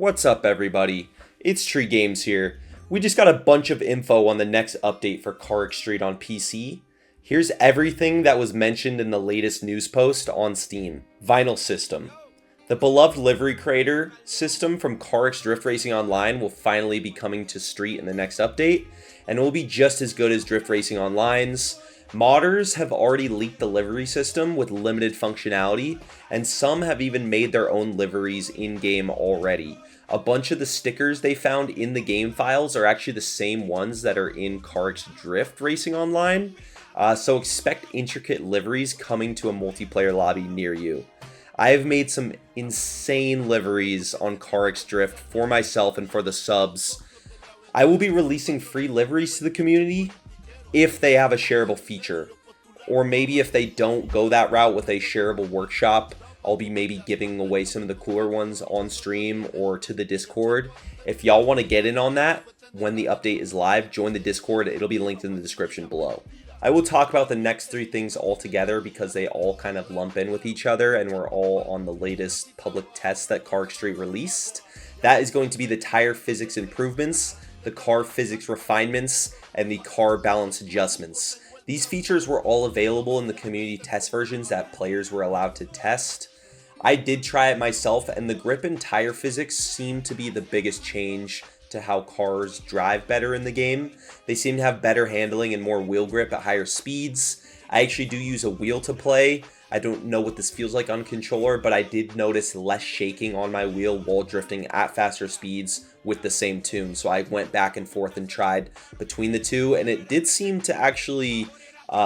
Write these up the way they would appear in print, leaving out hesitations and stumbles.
What's up, everybody? It's Tree Games here. We just got a bunch of info on the next update for CarX Street on PC. Here's everything that was mentioned in the latest news post on Steam. Vinyl system. The beloved livery creator system from CarX Drift Racing Online will finally be coming to Street in the next update, and it will be just as good as Drift Racing Online's. Modders have already leaked the livery system with limited functionality, and some have even made their own liveries in-game already. A bunch of the stickers they found in the game files are actually the same ones that are in CarX Drift Racing Online, so expect intricate liveries coming to a multiplayer lobby near you. I have made some insane liveries on CarX Drift for myself and for the subs. I will be releasing free liveries to the community if they have a shareable feature, or maybe if they don't go that route with a shareable workshop, I'll be maybe giving away some of the cooler ones on stream or to the Discord. If y'all want to get in on that when the update is live, join the Discord. It'll be linked in the description below. I will talk about the next three things all together because they all kind of lump in with each other and we're all on the latest public test that CarX Street released. That is going to be the tire physics improvements, the car physics refinements, and the car balance adjustments. These features were all available in the community test versions that players were allowed to test. I did try it myself, and the grip and tire physics seem to be the biggest change to how cars drive better in the game. They seem to have better handling and more wheel grip at higher speeds. I actually do use a wheel to play. I don't know what this feels like on controller, but I did notice less shaking on my wheel while drifting at faster speeds with the same tune. So I went back and forth and tried between the two, and it did seem to actually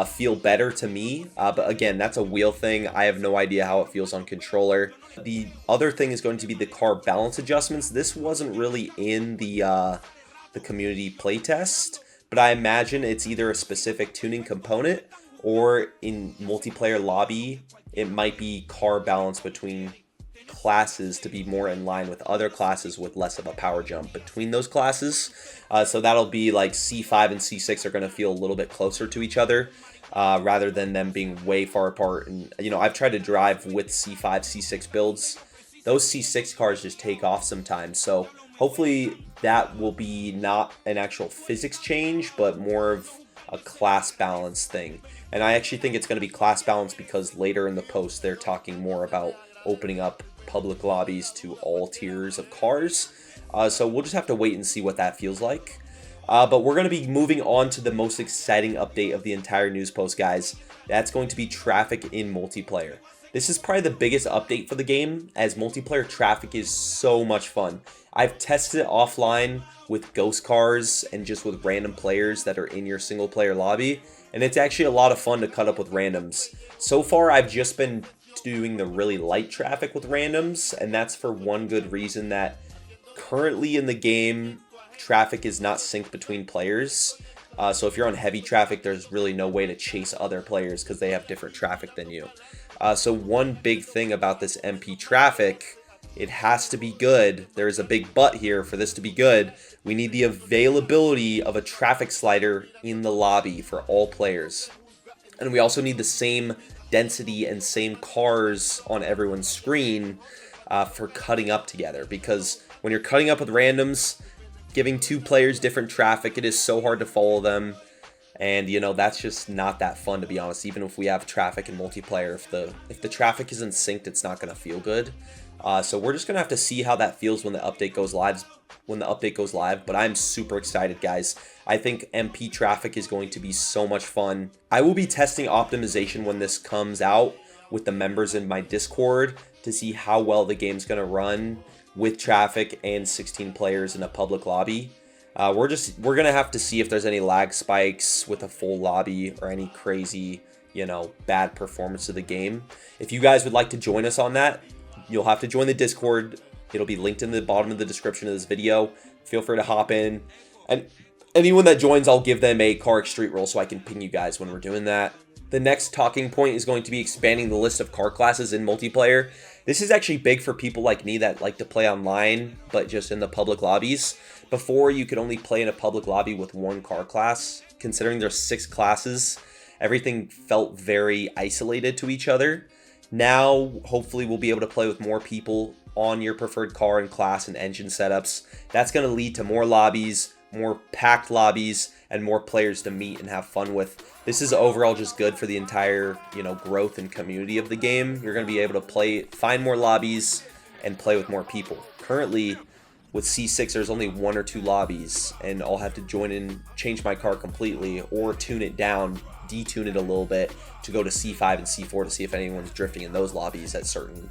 feel better to me. But again, that's a wheel thing. I have no idea how it feels on controller. The other thing is going to be the car balance adjustments. This wasn't really in the community playtest, but I imagine it's either a specific tuning component or in multiplayer lobby, it might be car balance between classes to be more in line with other classes with less of a power jump between those classes. So that'll be like C5 and C6 are going to feel a little bit closer to each other rather than them being way far apart. And, you know, I've tried to drive with C5, C6 builds. Those C6 cars just take off sometimes. So hopefully that will be not an actual physics change, but more of a class balance thing. And I actually think it's going to be class balance because later in the post they're talking more about opening up public lobbies to all tiers of cars. So we'll just have to wait and see what that feels like. But we're going to be moving on to the most exciting update of the entire news post, guys. That's going to be traffic in multiplayer. This is probably the biggest update for the game, as multiplayer traffic is so much fun. I've tested it offline with ghost cars and just with random players that are in your single player lobby, and it's actually a lot of fun to cut up with randoms. So far, I've just been doing the really light traffic with randoms, and that's for one good reason, that currently in the game, traffic is not synced between players. So if you're on heavy traffic, there's really no way to chase other players because they have different traffic than you. So one big thing about this MP traffic, it has to be good. There's a big but here. For this to be good, we need the availability of a traffic slider in the lobby for all players. And we also need the same density and same cars on everyone's screen for cutting up together. Because when you're cutting up with randoms, giving two players different traffic, it is so hard to follow them. And, you know, that's just not that fun, to be honest. Even if we have traffic in multiplayer, if the traffic isn't synced, it's not going to feel good. So we're just going to have to see how that feels when the update goes live. But I'm super excited, guys. I think MP traffic is going to be so much fun. I will be testing optimization when this comes out with the members in my Discord to see how well the game's going to run with traffic and 16 players in a public lobby. We're going to have to see if there's any lag spikes with a full lobby or any crazy, you know, bad performance of the game. If you guys would like to join us on that, you'll have to join the Discord. It'll be linked in the bottom of the description of this video. Feel free to hop in. And anyone that joins, I'll give them a CarX Street role so I can ping you guys when we're doing that. The next talking point is going to be expanding the list of car classes in multiplayer. This is actually big for people like me that like to play online, but just in the public lobbies. Before, you could only play in a public lobby with one car class. Considering there's 6 classes, everything felt very isolated to each other. Now, hopefully, we'll be able to play with more people on your preferred car and class and engine setups. That's going to lead to more lobbies, more packed lobbies, and more players to meet and have fun with. This is overall just good for the entire, growth and community of the game. You're going to be able to find more lobbies, and play with more people. Currently, with C6, there's only 1 or 2 lobbies, and I'll have to join in, change my car completely, or tune it down, detune it a little bit to go to C5 and C4 to see if anyone's drifting in those lobbies at certain,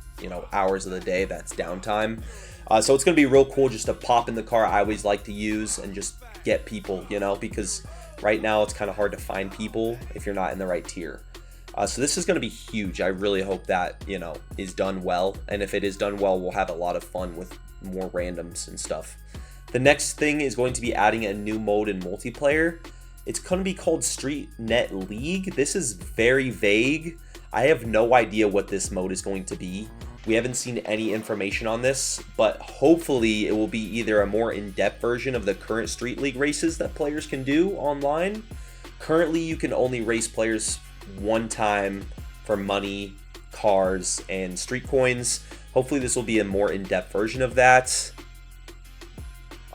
hours of the day. That's downtime. So it's going to be real cool just to pop in the car I always like to use and just get people, because right now it's kind of hard to find people if you're not in the right tier. So this is going to be huge. I really hope that, is done well. And if it is done well, we'll have a lot of fun with more randoms and stuff. The next thing is going to be adding a new mode in multiplayer. It's going to be called Street Net League. This is very vague. I have no idea what this mode is going to be. We haven't seen any information on this, but hopefully it will be either a more in-depth version of the current Street League races that players can do online. Currently, you can only race players one time for money, cars, and street coins. Hopefully this will be a more in-depth version of that.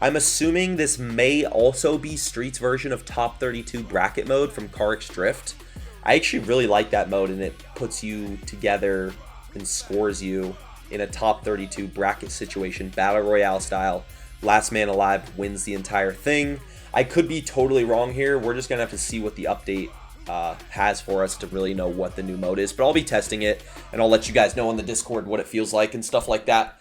I'm assuming this may also be Street's version of Top 32 bracket mode from CarX Drift. I actually really like that mode, and it puts you together and scores you in a top 32 bracket situation, battle royale style. Last man alive wins the entire thing. I could be totally wrong here. We're just gonna have to see what the update has for us to really know what the new mode is, but I'll be testing it and I'll let you guys know on the Discord what it feels like and stuff like that.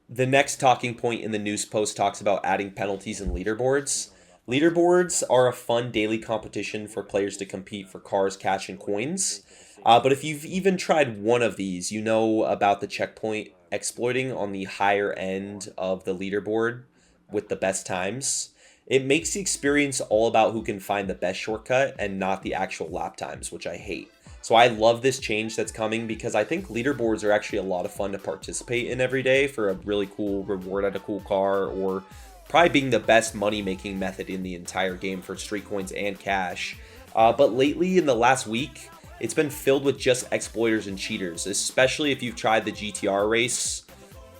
The next talking point in the news post talks about adding penalties and leaderboards. Leaderboards are a fun daily competition for players to compete for cars, cash, and coins. But if you've even tried one of these, you know about the checkpoint exploiting on the higher end of the leaderboard with the best times. It makes the experience all about who can find the best shortcut and not the actual lap times, which I hate. So I love this change that's coming because I think leaderboards are actually a lot of fun to participate in every day for a really cool reward at a cool car, or probably being the best money-making method in the entire game for street coins and cash. But lately, in the last week, it's been filled with just exploiters and cheaters, especially if you've tried the GTR race.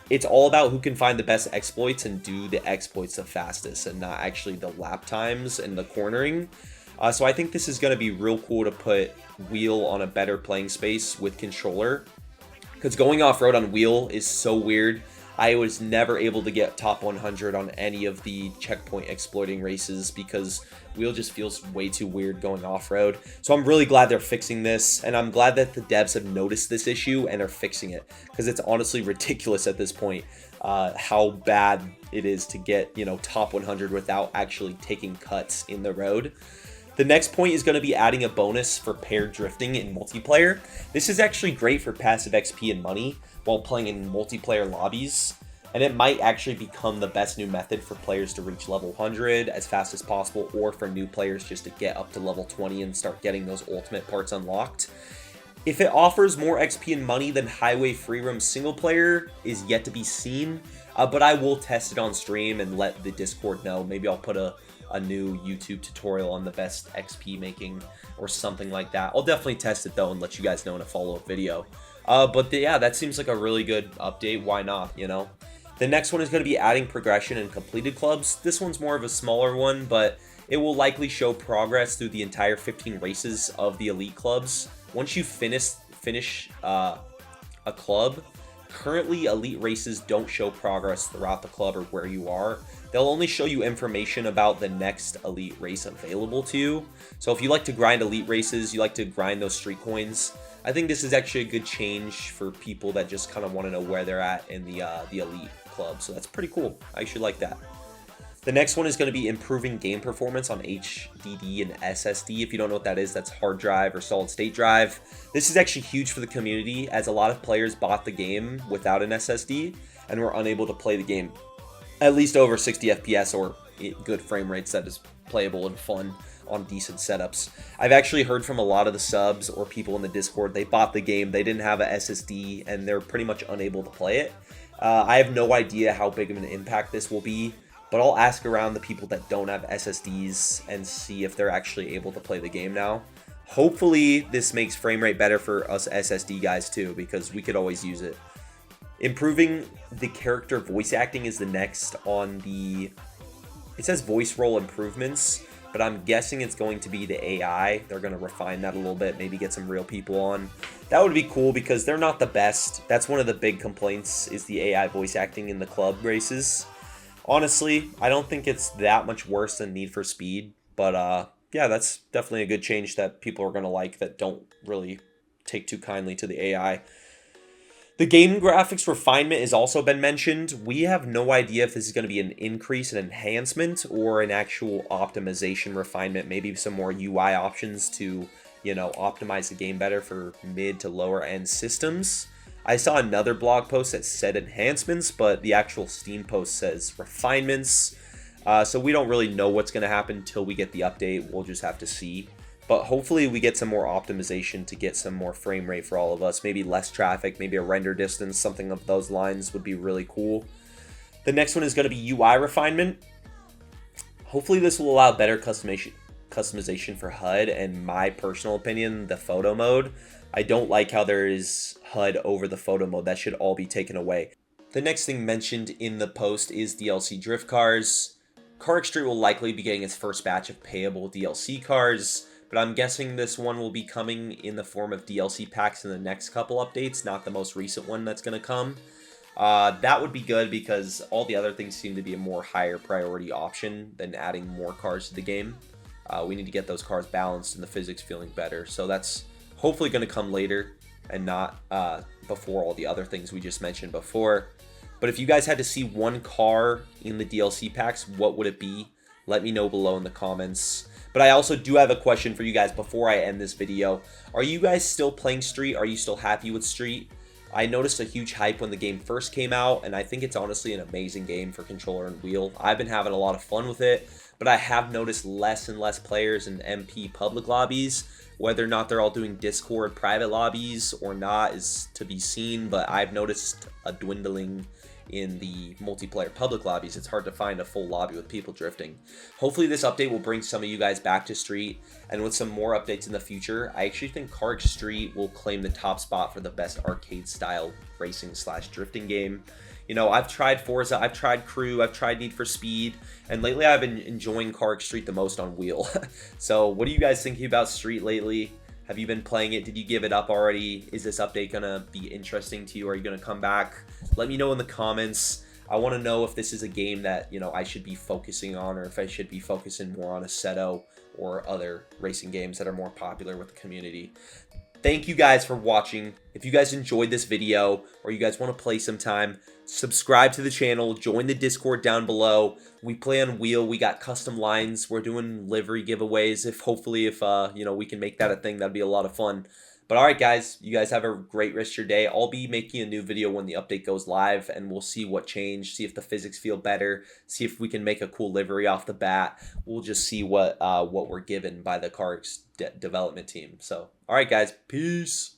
It's all about who can find the best exploits and do the exploits the fastest, and not actually the lap times and the cornering. So I think this is going to be real cool to put wheel on a better playing space with controller, because going off-road on wheel is so weird. I was never able to get top 100 on any of the checkpoint exploiting races because wheel just feels way too weird going off-road. So I'm really glad they're fixing this, and I'm glad that the devs have noticed this issue and are fixing it, because it's honestly ridiculous at this point how bad it is to get, top 100 without actually taking cuts in the road. The next point is going to be adding a bonus for paired drifting in multiplayer. This is actually great for passive XP and money while playing in multiplayer lobbies, and it might actually become the best new method for players to reach level 100 as fast as possible, or for new players just to get up to level 20 and start getting those ultimate parts unlocked. If it offers more XP and money than Highway Free Roam single player is yet to be seen, but I will test it on stream and let the Discord know. Maybe I'll put a new YouTube tutorial on the best XP making or something like that. I'll definitely test it though and let you guys know in a follow-up video. Yeah, that seems like a really good update. Why not, The next one is going to be adding progression and completed clubs. This one's more of a smaller one, but it will likely show progress through the entire 15 races of the elite clubs. Once you finish a club, currently elite races don't show progress throughout the club or where you are. They'll only show you information about the next elite race available to you. So if you like to grind elite races, you like to grind those street coins, I think this is actually a good change for people that just kind of want to know where they're at in the elite club. So that's pretty cool. I actually like that. The next one is going to be improving game performance on HDD and SSD. If you don't know what that is, that's hard drive or solid state drive. This is actually huge for the community, as a lot of players bought the game without an SSD and were unable to play the game at least over 60 FPS or good frame rates that is playable and fun on decent setups. I've actually heard from a lot of the subs or people in the Discord, they bought the game, they didn't have a SSD, and they're pretty much unable to play it. I have no idea how big of an impact this will be, but I'll ask around the people that don't have SSDs and see if they're actually able to play the game now. Hopefully this makes frame rate better for us SSD guys too, because we could always use it. Improving the character voice acting is the next on the... It says voice role improvements, but I'm guessing it's going to be the AI. They're going to refine that a little bit, maybe get some real people on. That would be cool because they're not the best. That's one of the big complaints, is the AI voice acting in the club races. Honestly, I don't think it's that much worse than Need for Speed, but yeah, that's definitely a good change that people are going to like that don't really take too kindly to the AI. The game graphics refinement has also been mentioned. We have no idea if this is going to be an increase, an enhancement, or an actual optimization refinement. Maybe some more UI options to, optimize the game better for mid to lower end systems. I saw another blog post that said enhancements, but the actual Steam post says refinements. So we don't really know what's going to happen until we get the update. We'll just have to see. But hopefully we get some more optimization to get some more frame rate for all of us. Maybe less traffic, maybe a render distance, something of those lines would be really cool. The next one is going to be UI refinement. Hopefully this will allow better customization for HUD, and my personal opinion, the photo mode. I don't like how there is HUD over the photo mode. That should all be taken away. The next thing mentioned in the post is DLC drift cars. CarX Street will likely be getting its first batch of payable DLC cars, but I'm guessing this one will be coming in the form of DLC packs in the next couple updates, not the most recent one that's going to come. That would be good because all the other things seem to be a more higher priority option than adding more cars to the game. We need to get those cars balanced and the physics feeling better, so that's hopefully going to come later and not before all the other things we just mentioned before. But if you guys had to see one car in the DLC packs, what would it be? Let me know below in the comments. But I also do have a question for you guys before I end this video. Are you guys still playing Street? Are you still happy with Street? I noticed a huge hype when the game first came out, and I think it's honestly an amazing game for controller and wheel. I've been having a lot of fun with it, but I have noticed less and less players in MP public lobbies. Whether or not they're all doing Discord private lobbies or not is to be seen, but I've noticed a dwindling in the multiplayer public lobbies. It's hard to find a full lobby with people drifting. Hopefully this update will bring some of you guys back to Street, and with some more updates in the future, I actually think CarX Street will claim the top spot for the best arcade style racing / drifting game. I've tried Forza, I've tried Crew, I've tried Need for Speed, and lately I've been enjoying CarX Street the most on wheel. So what are you guys thinking about Street lately? Have you been playing it? Did you give it up already? Is this update gonna be interesting to you? Are you gonna come back? Let me know in the comments. I want to know if this is a game that, I should be focusing on, or if I should be focusing more on Assetto or other racing games that are more popular with the community. Thank you guys for watching. If you guys enjoyed this video, or you guys want to play sometime, subscribe to the channel, join the Discord down below. We play on wheel, we got custom lines, we're doing livery giveaways. Hopefully if we can make that a thing, that'd be a lot of fun. But alright guys, you guys have a great rest of your day. I'll be making a new video when the update goes live, and we'll see what changed, see if the physics feel better, see if we can make a cool livery off the bat. We'll just see what we're given by the CarX development team. So alright guys, peace.